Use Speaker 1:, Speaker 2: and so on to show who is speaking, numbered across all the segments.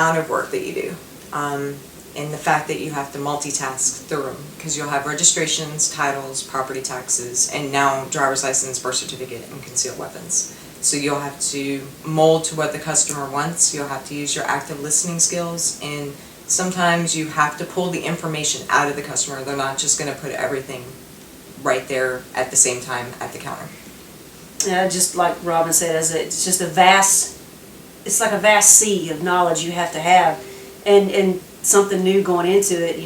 Speaker 1: amount of work that you do, and the fact that you have to multitask through them, because you'll have registrations, titles, property taxes, and now driver's license, birth certificate, and concealed weapons. So you'll have to mold to what the customer wants. You'll have to use your active listening skills, and sometimes you have to pull the information out of the customer. They're not just going to put everything right there at the same time at the counter.
Speaker 2: Yeah, just like Robin said, it's just it's like a vast sea of knowledge you have to have, and something new going into it.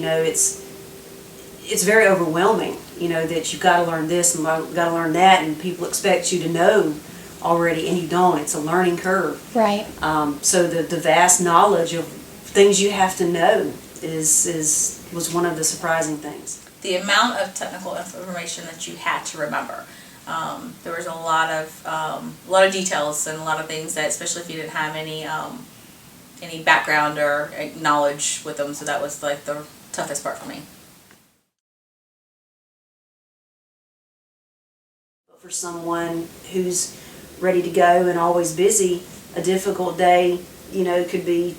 Speaker 2: It's very overwhelming. That you've got to learn this and got to learn that, and people expect you to know already, and you don't. It's a learning curve.
Speaker 3: Right.
Speaker 2: So the vast knowledge of things you have to know was one of the surprising things.
Speaker 4: The amount of technical information that you had to remember. There was a lot of details and a lot of things that, especially if you didn't have any background or knowledge with them, so that was like the toughest part for me.
Speaker 2: For someone who's ready to go and always busy, a difficult day, could be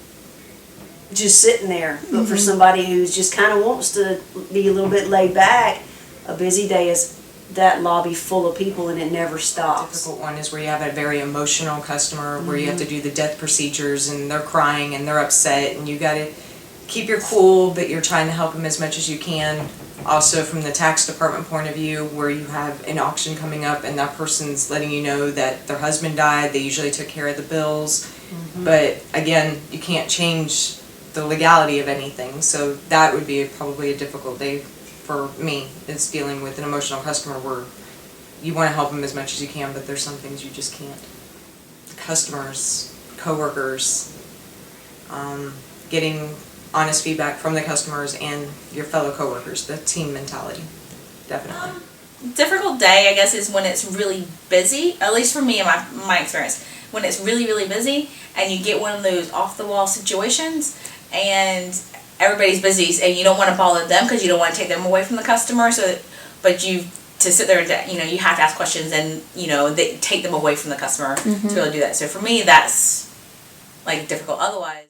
Speaker 2: just sitting there. But for somebody who's just kind of wants to be a little bit laid back, a busy day is that lobby full of people and it never stops.
Speaker 1: The difficult one is where you have a very emotional customer, where you have to do the death procedures and they're crying and they're upset, and you got to keep your cool, but you're trying to help them as much as you can. Also from the tax department point of view, where you have an auction coming up and that person's letting you know that their husband died, they usually took care of the bills, but again, you can't change the legality of anything, so that would be probably a difficult day for me, is dealing with an emotional customer where you want to help them as much as you can, but there's some things you just can't. Customers, coworkers, getting honest feedback from the customers and your fellow coworkers, the team mentality, definitely.
Speaker 4: Difficult day, I guess, is when it's really busy, at least for me in my experience, when it's really, really busy and you get one of those off-the-wall situations and everybody's busy and you don't want to bother them because you don't want to take them away from the customer, but to sit there and you have to ask questions and they take them away from the customer to be able to do that. So for me, that's like difficult. Otherwise,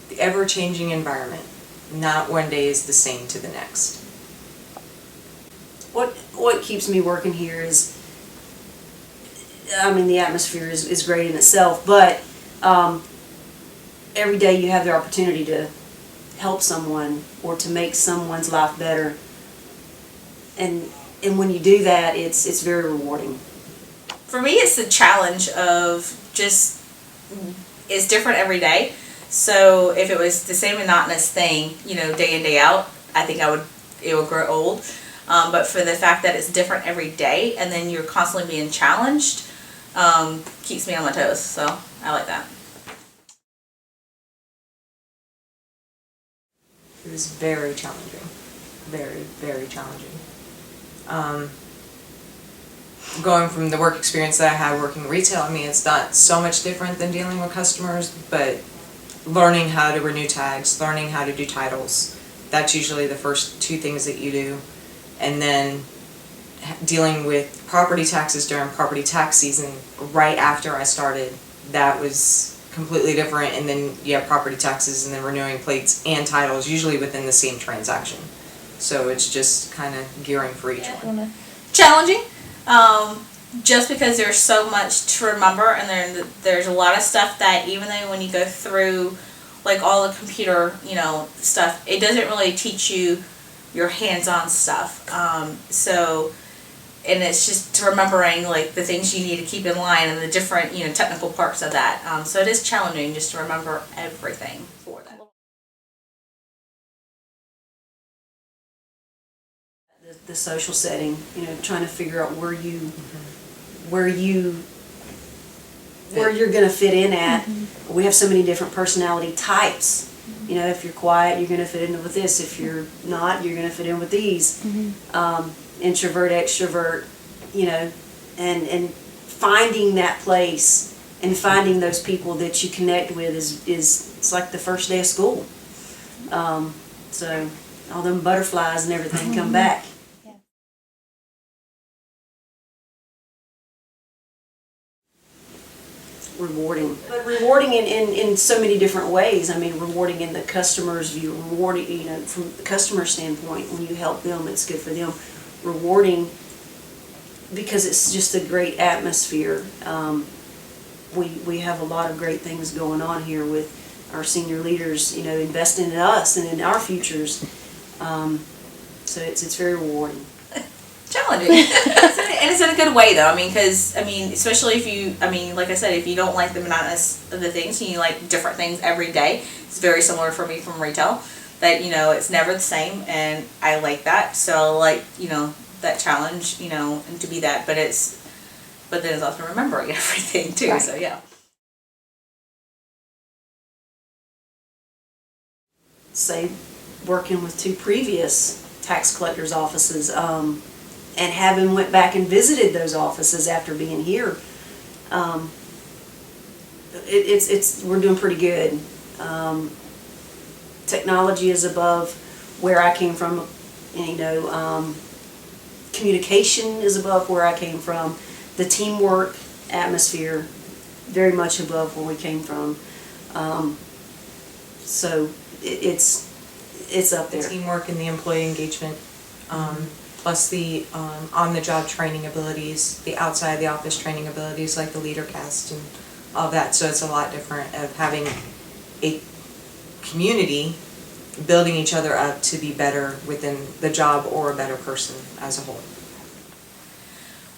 Speaker 1: the ever-changing environment, not one day is the same to the next.
Speaker 2: What keeps me working here is, the atmosphere is great in itself, but every day you have the opportunity to help someone or to make someone's life better, and when you do that, it's very rewarding.
Speaker 4: For me, it's the challenge of just, it's different every day. So if it was the same monotonous thing, day in, day out, I think it would grow old. But for the fact that it's different every day and then you're constantly being challenged, keeps me on my toes. So I like that.
Speaker 1: It was very challenging, very, very challenging. Going from the work experience that I had working retail, it's not so much different than dealing with customers, but learning how to renew tags, learning how to do titles, that's usually the first two things that you do. And then dealing with property taxes during property tax season right after I started, that was completely different. And then you have property taxes and then renewing plates and titles usually within the same transaction. So it's just kind of gearing for each one.
Speaker 4: Challenging, just because there's so much to remember, and there's a lot of stuff that even though when you go through like all the computer stuff, it doesn't really teach you your hands-on stuff. And it's just remembering like the things you need to keep in line and the different technical parts of that. So it is challenging just to remember everything for that.
Speaker 2: The social setting, trying to figure out where you're going to fit in at. We have so many different personality types. If you're quiet, you're going to fit in with this. If you're not, you're going to fit in with these. Introvert, extrovert, and finding that place and finding those people that you connect with is it's like the first day of school. So all them butterflies and everything come back. rewarding. But rewarding in so many different ways. I mean, rewarding in the customer's view, rewarding, you know, from the customer standpoint, when you help them, it's good for them. Rewarding because it's just a great atmosphere. We have a lot of great things going on here with our senior leaders, you know, investing in us and in our futures. So it's very rewarding.
Speaker 4: Challenging. And it's in a good way though. I mean, because, I mean, especially if you, I mean, like I said, if you don't like the monotonous of the things and you like different things every day, it's very similar for me from retail. That, you know, it's never the same, and I like that. So, like, you know, that challenge, you know, and to be that, but then it's also remembering everything too,
Speaker 2: Right.
Speaker 4: So yeah.
Speaker 2: Say, working with 2 previous tax collectors' offices, and having went back and visited those offices after being here, we're doing pretty good. Technology is above where I came from, you know, communication is above where I came from, the teamwork atmosphere very much above where we came from. So it's up
Speaker 1: The
Speaker 2: there.
Speaker 1: teamwork and the employee engagement, plus the on-the-job training abilities, the outside of the office training abilities like the leader cast and all that. So it's a lot different of having a community building each other up to be better within the job or a better person as a whole.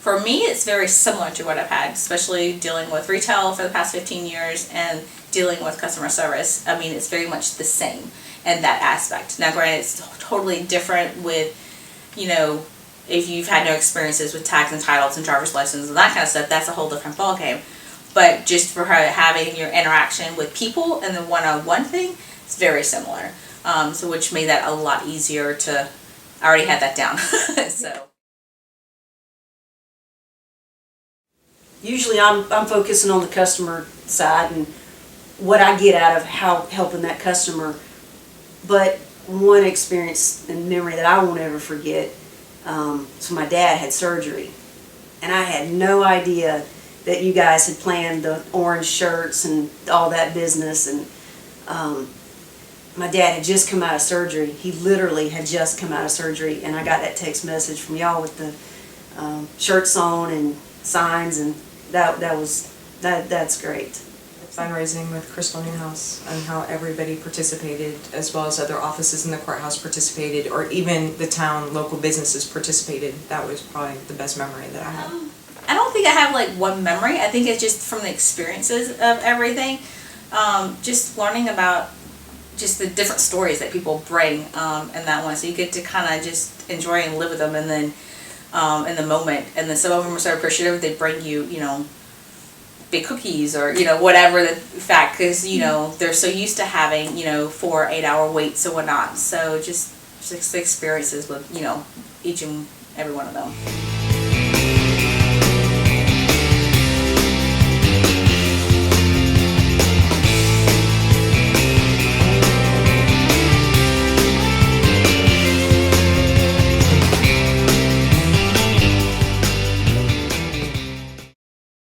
Speaker 4: For me, it's very similar to what I've had, especially dealing with retail for the past 15 years and dealing with customer service. I mean, it's very much the same in that aspect. Now, granted, it's totally different with, you know, if you've had no experiences with tags and titles and driver's license and that kind of stuff, that's a whole different ballgame. But just for her having your interaction with people and the one-on-one thing, it's very similar. So which made that a lot easier to, I already had that down, so.
Speaker 2: Usually I'm focusing on the customer side and what I get out of helping that customer. But one experience and memory that I won't ever forget, so my dad had surgery, and I had no idea that you guys had planned the orange shirts and all that business. And my dad had just come out of surgery. He literally had just come out of surgery, and I got that text message from y'all with the shirts on and signs, and that's great.
Speaker 1: Fundraising with Crystal Newhouse and how everybody participated, as well as other offices in the courthouse participated, or even the town local businesses participated. That was probably the best memory that I have.
Speaker 4: I don't think I have like one memory. I think it's just from the experiences of everything. Just learning about just the different stories that people bring in that one. So you get to kind of just enjoy and live with them, and then in the moment. And then some of them are so appreciative, they bring you, you know, big cookies or, you know, whatever the fact, because, you know, they're so used to having, you know, 4 8-hour waits or whatnot. So just the experiences with, you know, each and every one of them.